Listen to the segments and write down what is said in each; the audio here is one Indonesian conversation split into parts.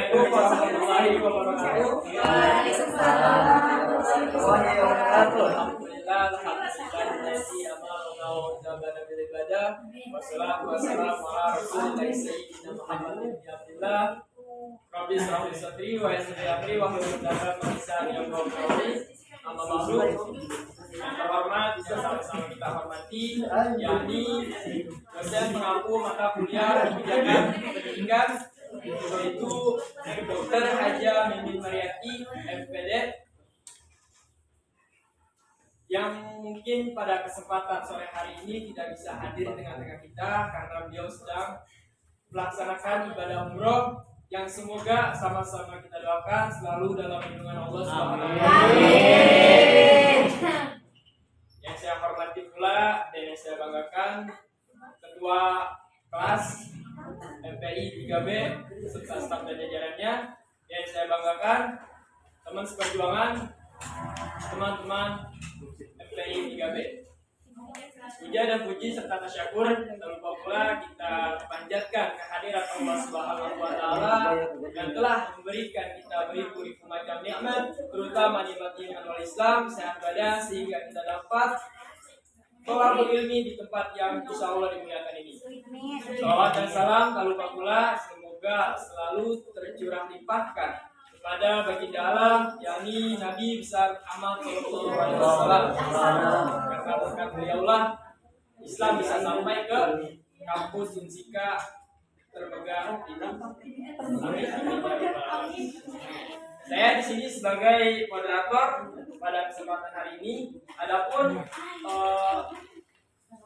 Assalamualaikum warahmatullahi wabarakatuh. Alhamdulillah, alhamdulillahilladzi amarna wa jabana bil ibadah. Wassalatu wassalamu ala rasulillah sayyidina Muhammad bin Abdullah. Rabbi shrah li sadri wa yassir li amri wa hlul 'uqdatam min lisani yafqahu qawli. Amma ba'du. Yang terhormat bisa sama-sama kita hormati, yakni dosen pengampu mata kuliah kebijakan pendidikan, yaitu Dr. Haja Mimin Mariati, MPD, yang mungkin pada kesempatan sore hari ini tidak bisa hadir di tengah-tengah kita karena beliau sedang melaksanakan ibadah umroh, yang semoga sama-sama kita doakan selalu dalam lindungan Allah Subhanahu wa Ta'ala. Yang saya hormati pula dan yang saya banggakan Ketua Kelas MPI 3B serta staf dan jajarannya. Yang saya banggakan teman seperjuangan, teman-teman MPI 3B. Puja dan puji serta tasyakur tak lupa pula kita panjatkan kehadirat Allah Subhanahu wa Ta'ala yang telah memberikan kita beribu-ribu macam nikmat, terutama nikmat iman wal Islam, sehat badan, sehingga kita dapat thalabul ilmi di tempat yang insya Allah dimuliakan ini. Salawat dan salam tak lupa pula semoga selalu tercurah limpahkan kepada baginda alam, yakni Nabi besar Muhammad sallallahu alaihi wasallam. Karena berkat beliaulah Islam bisa sampai ke kampus Unsika termegah ini. Saya di sini sebagai moderator pada kesempatan hari ini. Adapun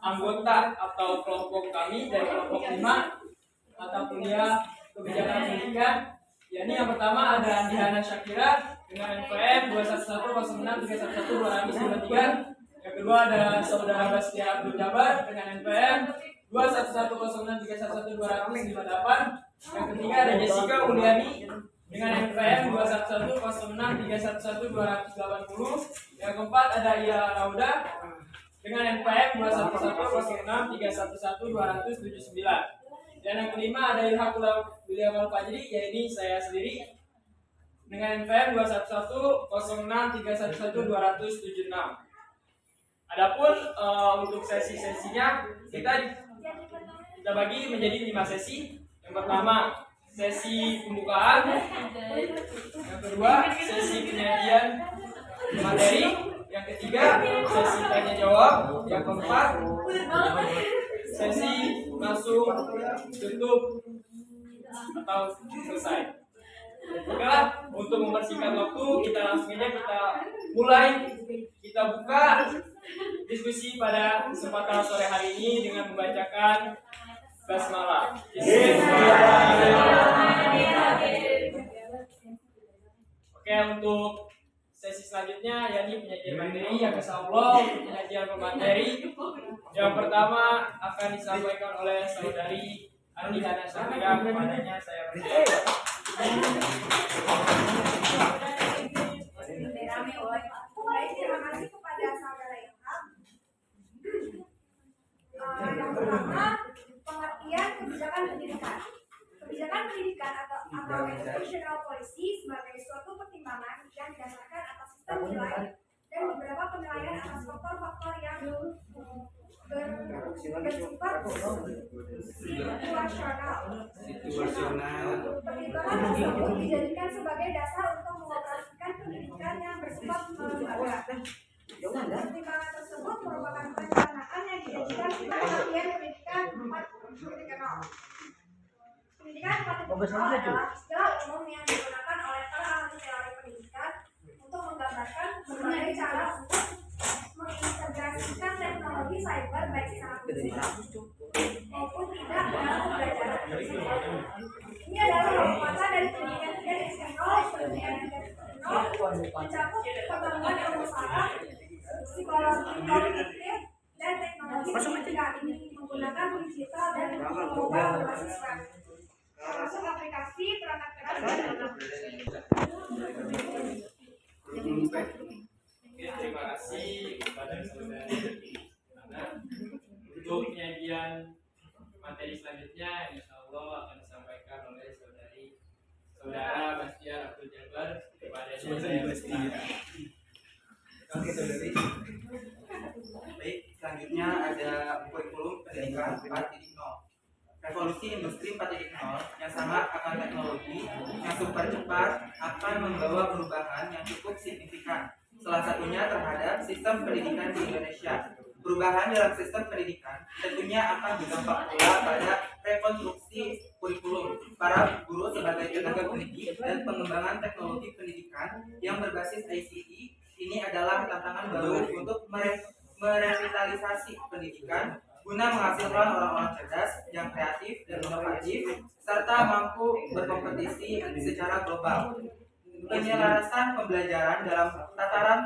anggota atau kelompok kami dari kelompok 5 mata kuliah kebijakan pendidikan, yakni yang pertama ada Andihana Syakira dengan NPM 21106311223. Yang kedua ada Saudara Bastia Abdul Jabar dengan NPM 21106311258. Yang ketiga ada Jessica Uliani dengan NPM 21103111280. Yang keempat ada Ia Rauda dengan NPM 21106311279. Dan yang kelima ada Ilhaqul William Al-Fajri, yaitu saya sendiri dengan NPM 21106311276. Adapun untuk sesi-sesinya kita bagi menjadi 5 sesi. Yang pertama sesi pembukaan, yang kedua sesi penyajian materi, yang ketiga sesi tanya jawab, yang keempat sesi langsung tutup atau selesai. Oke, untuk mempersingkat waktu kita langsung aja kita mulai, kita buka diskusi pada kesempatan sore hari ini dengan membacakan basmalah. Oke, untuk sesi selanjutnya yakni penyajian materi, yang insyaallah penyajian materi yang pertama akan disampaikan oleh saudari Andihana Syakira. Kepadanya saya persilakan. Terima kasih kepada saudara Ilham. Yang pertama, pengertian kebijakan pendidikan. Kebijakan pendidikan atau educational policy sebagai suatu pertimbangan yang didasarkan atas sistem nilai dan beberapa penilaian atas faktor-faktor yang bersifat situasional. Pertimbangan tersebut dijadikan sebagai dasar untuk mengoperasikan pendidikan yang bersifat lembaga. Pertimbangan tersebut merupakan perencanaan yang dijadikan untuk pengertian pendidikan 4.0. Pendidikan 4.0 adalah istilah umum yang digunakan oleh para ahli teori pendidikan untuk menggambarkan berbagai cara untuk mengintegrasikan teknologi cyber baik secara fisik maupun tidak dalam pembelajaran. Ini adalah penguatan dari pendidikan 3.0, mencakup pertemuan ilmu saraf, psikologi kognitif, dan teknologi pendidikan ini menggunakan digital dan mobile berbasis web, termasuk aplikasi, perangkat keras, dan aplikasi. Terima kasih kepada saudari Ana. Untuk penyajian materi selanjutnya, insya Allah akan disampaikan oleh Saudara Bastian Abdul Jabar, kepadanya saya persilakan. Oke saudari. Baik, selanjutnya ada kurikulum pendidikan 4.0. Revolusi industri 4.0 yang sangat akan teknologi yang super cepat akan membawa perubahan yang cukup signifikan. Salah satunya terhadap sistem pendidikan di Indonesia. Perubahan dalam sistem pendidikan tentunya akan berdampak pula pada rekonstruksi kurikulum para guru sebagai tenaga pendidik dan pengembangan teknologi pendidikan yang berbasis ICT. Ini adalah tantangan baru untuk merevitalisasi pendidikan guna menghasilkan orang-orang cerdas yang kreatif dan inovatif serta mampu berkompetisi secara global. Penyelarasan pembelajaran dalam tataran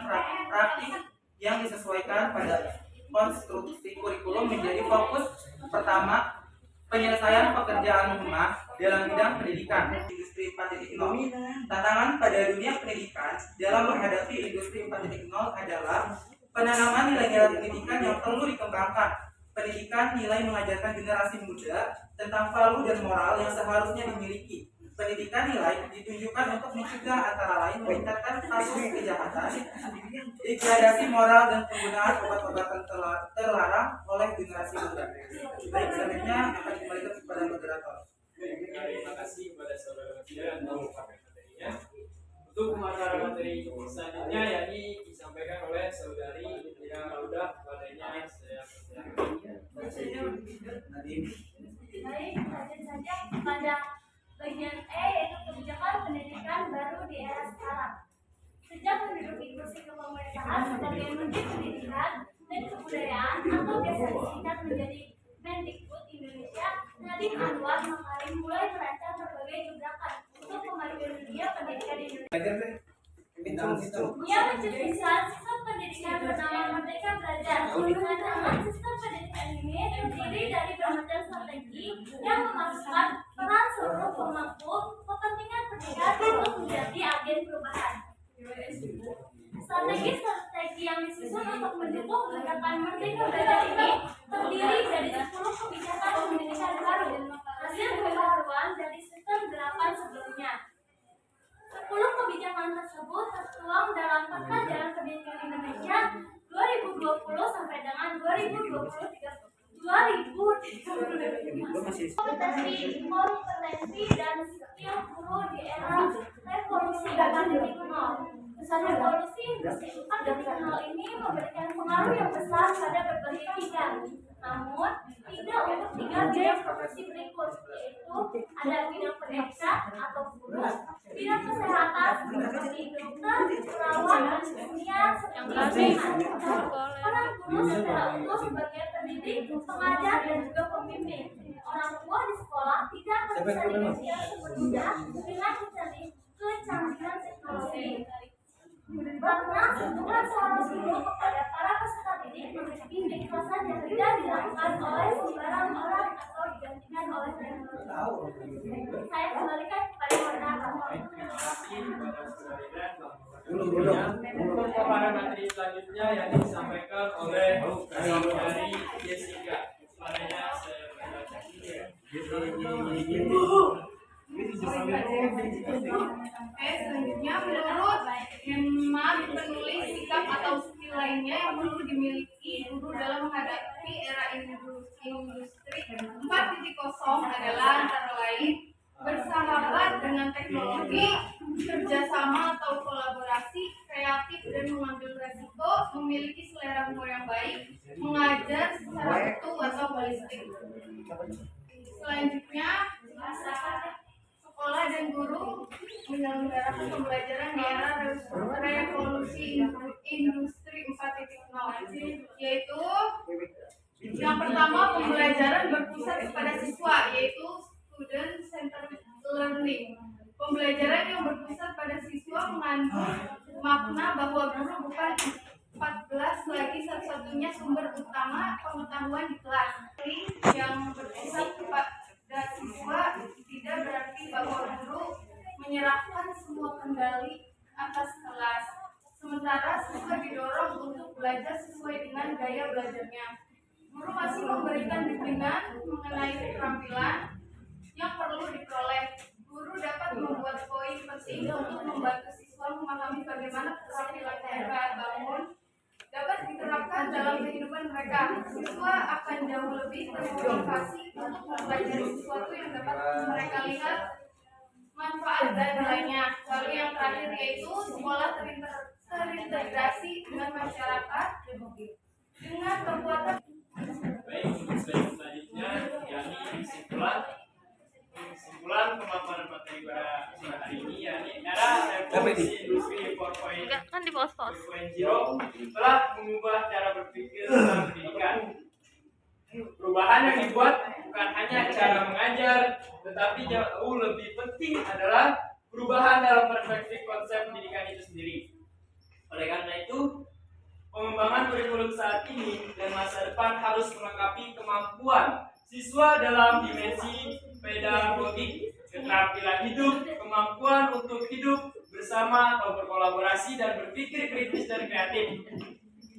praktik yang disesuaikan pada konstruksi kurikulum menjadi fokus pertama. Penyelesaian pekerjaan rumah dalam bidang pendidikan industri 4.0. Tantangan pada dunia pendidikan dalam menghadapi industri 4.0 adalah penanaman nilai-nilai pendidikan yang perlu dikembangkan. Pendidikan nilai mengajarkan generasi muda tentang value dan moral yang seharusnya dimiliki. Pendidikan nilai ditunjukkan untuk mencegah antara lain meningkatkan kasus kejahatan, degradasi moral dan penggunaan obat-obatan terlarang oleh generasi muda. Baik, selanjutnya akan kembalikan kepada moderator. Terima kasih kepada saudara Bastian atas materinya. Untuk pemaparan materi selanjutnya yakni disampaikan oleh saudari Indira Lauda, kepadanya saya persilakan. Baik, lanjut saja pada bagian E, yaitu kebijakan pendidikan baru di era sekarang. Sejak menduduki kursi kepemerintahan sebagai Menteri Pendidikan dan Kebudayaan atau biasa disingkat menjadi Mendikbud Indonesia, Nadiem Anwar Makarim mulai merancang berbagai gebrakan untuk memajukan dunia pendidikan Indonesia. Ia mencetuskan sistem pendidikan bernama Merdeka Belajar. Rancangan sistem pendidikan ini terdiri dari bermacam strategi yang memasukkan peran seluruh pemangku kepentingan pendidikan untuk menjadi agen perubahan. Strategi yang disusun untuk mendukung gerakan Merdeka Belajar ini terdiri dari 10 kebijakan pendidikan baru, hasil pembaharuan dari sistem gerakan sebelumnya. 10 kebijakan tersebut tertuang dalam Peta Jalan Pendidikan Indonesia 2020 sampai dengan 2030. Kompetensi dan skill guru di era revolusi 4.0. Besar revolusi industri 4.0 ini memberikan pengaruh yang besar pada berbagai bidang. Namun, tidak untuk 3 bidang profesi berikut, yaitu ada bidang pendidikan atau guru, bidang kesehatan seperti dokter, perawat, dan kimia seperti peran guru secara utuh sebagai pendidik, pengajar, dan juga pembimbing. Orang tua di sekolah tidak akan bisa digantikan sepenuhnya dengan kecanggihan teknologi. Karena dukungan seorang guru kepada para peserta didik memiliki keikhlasan yang tidak dilakukan oleh sembarang orang atau digantikan oleh teknologi. Saya kembalikan kepada moderator. Terima kasih kepada saudara Indra. Untuk pemaparan materi selanjutnya yang disampaikan oleh saudari Jessica, kepadanya saya selanjutnya menurut hemat penulis sikap atau skill lainnya yang perlu dimiliki guru dalam menghadapi era industri 4.0 adalah antara lain bersahabat dengan teknologi, kerjasama atau kolaborasi, kreatif dan mengambil resiko, memiliki selera humor yang baik, mengajar secara utuh atau holistik. Selanjutnya, sekolah dan guru menyelenggarakan pembelajaran di era revolusi industri 4.0, yaitu yang pertama pembelajaran berpusat kepada siswa, yaitu student centered learning. Pembelajaran yang berpusat pada siswa mengandung makna bahwa guru bukan 14 lagi satu-satunya sumber utama pengetahuan di kelas. Yang berpusat kepada siswa tidak berarti bahwa guru menyerahkan semua kendali atas kelas. Sementara siswa didorong untuk belajar sesuai dengan gaya belajarnya. Guru masih memberikan bimbingan mengenai keterampilan yang perlu diperoleh. Guru dapat membuat poin yang mereka bangun dapat diterapkan dalam kehidupan mereka. Siswa akan jauh lebih termotivasi untuk mempelajari sesuatu yang dapat mereka lihat manfaat dan nilainya. Lalu yang terakhir yaitu sekolah terintegrasi dengan masyarakat dengan kekuatan. Baik, untuk selanjutnya yakni kesimpulan pemaparan materi pada hari ini yakni era revolusi industri 4.0 kan di pos-pos telah mengubah cara berpikir tentang pendidikan. Perubahan yang dibuat bukan hanya cara mengajar, tetapi jauh lebih penting adalah perubahan dalam perspektif konsep pendidikan itu sendiri. Oleh karena itu, pengembangan kurikulum saat ini dan masa depan harus melengkapi kemampuan siswa dalam dimensi pedagogik, keterampilan hidup, kemampuan untuk hidup bersama atau berkolaborasi dan berpikir kritis dan kreatif.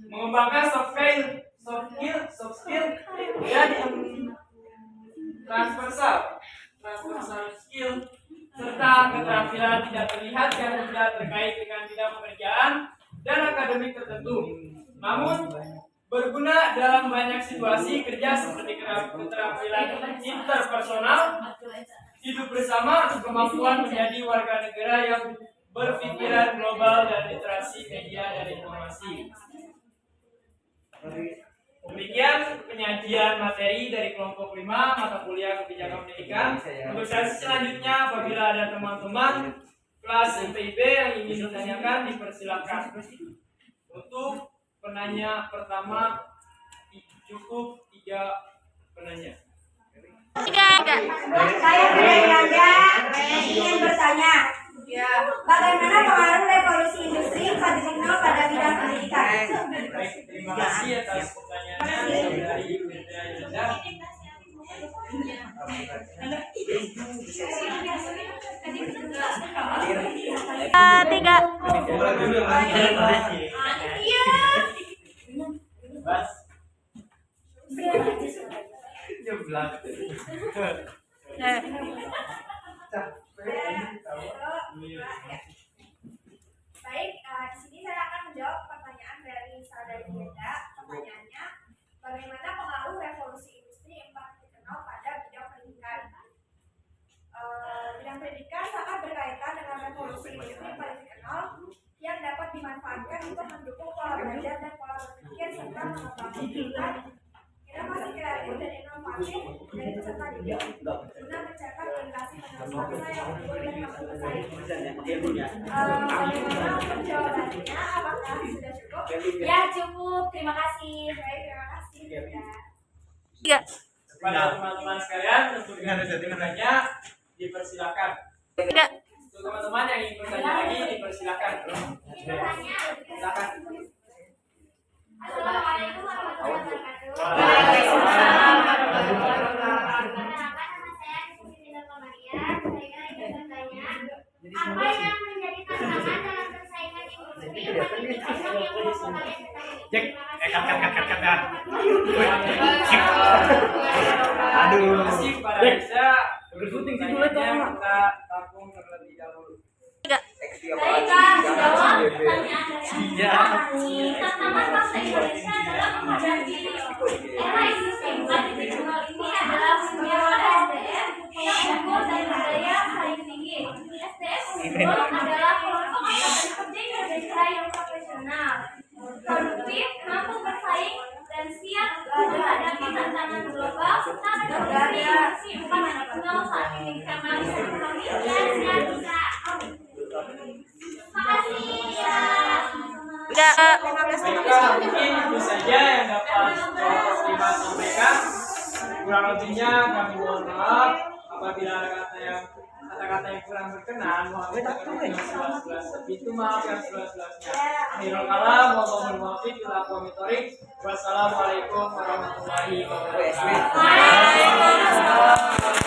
Mengembangkan soft skill dan transversal skill serta keterampilan tidak terlihat yang tidak terkait dengan bidang pekerjaan dan akademik tertentu, namun berguna dalam banyak situasi kerja seperti keterampilan interpersonal, hidup bersama, kemampuan menjadi warga negara yang berpikiran global dan literasi media dan informasi. Demikian penyajian materi dari kelompok 5 mata kuliah kebijakan pendidikan. Untuk sesi selanjutnya, apabila ada teman-teman kelas MPIB yang ingin ditanyakan, dipersilakan. Untuk penanya pertama cukup 3 penanya. Saya Fernanda ingin bertanya, bagaimana pengaruh revolusi industri 4.0 pada bidang pendidikan? Baik, terima kasih atas pertanyaannya dari Yudha Yudha. Tiga. Bas. Baik, di sini saya akan menjawab pertanyaan dari saudari Yudha. Pertanyaannya, bagaimana pengaruh revolusi industri 4.0 pada bidang pendidikan? Bidang pendidikan sangat berkaitan dengan revolusi industri 4.0 yang dapat dimanfaatkan untuk mendukung pola belajar dan pola berpikir serta mengembangkan pendidikan inovasi kreatif dan inovatif dari peserta didik guna mencetak generasi penerus bangsa yang unggul dan mampu bersaing. Bagaimana untuk jawabannya? Apakah sudah cukup? Ya cukup, terima kasih. Baik, terima kasih. Tiga. Kepada teman-teman sekalian, untuk yang ada bertanya, dipersilakan. Tiga. Untuk teman-teman yang ingin bertanya lagi, dipersilakan. Silakan. Assalamualaikum warahmatullahi wabarakatuh. Waalaikumsalam. Apa yang menjadi tantangan dalam persaingan industri pendidikan yang merupakan Cek, kat. Aduh. Terima kasih kepada Aisyah. Pertanyaannya kita tampung terlebih dahulu. Baik, Kak. Jawab pertanyaan dari tantangan bangsa Indonesia dalam menghadapi era industri 4.0 ini adalah penyeluruhan SDM yang unggul dan berdaya saing tinggi. SDM unggul adalah kelompok angkatan kerja Indonesia yang profesional, produktif, mampu bersaing, dan siap menghadapi tantangan global serta revolusi industri 4.0 saat ini karena ekonomi dan dinamika. Makasih ya. Baiklah, mungkin itu saja yang dapat kita sampaikan. Kurang lebihnya kami mohon maaf apabila ada kata-kata yang kurang berkenan. Mohon kita sebelas-belas. Itu maaf yang sebelas-belasnya. Akhirul kalam, wallahul muwaffiq ila aqwamit thoriq. Wassalamualaikum warahmatullahi wabarakatuh.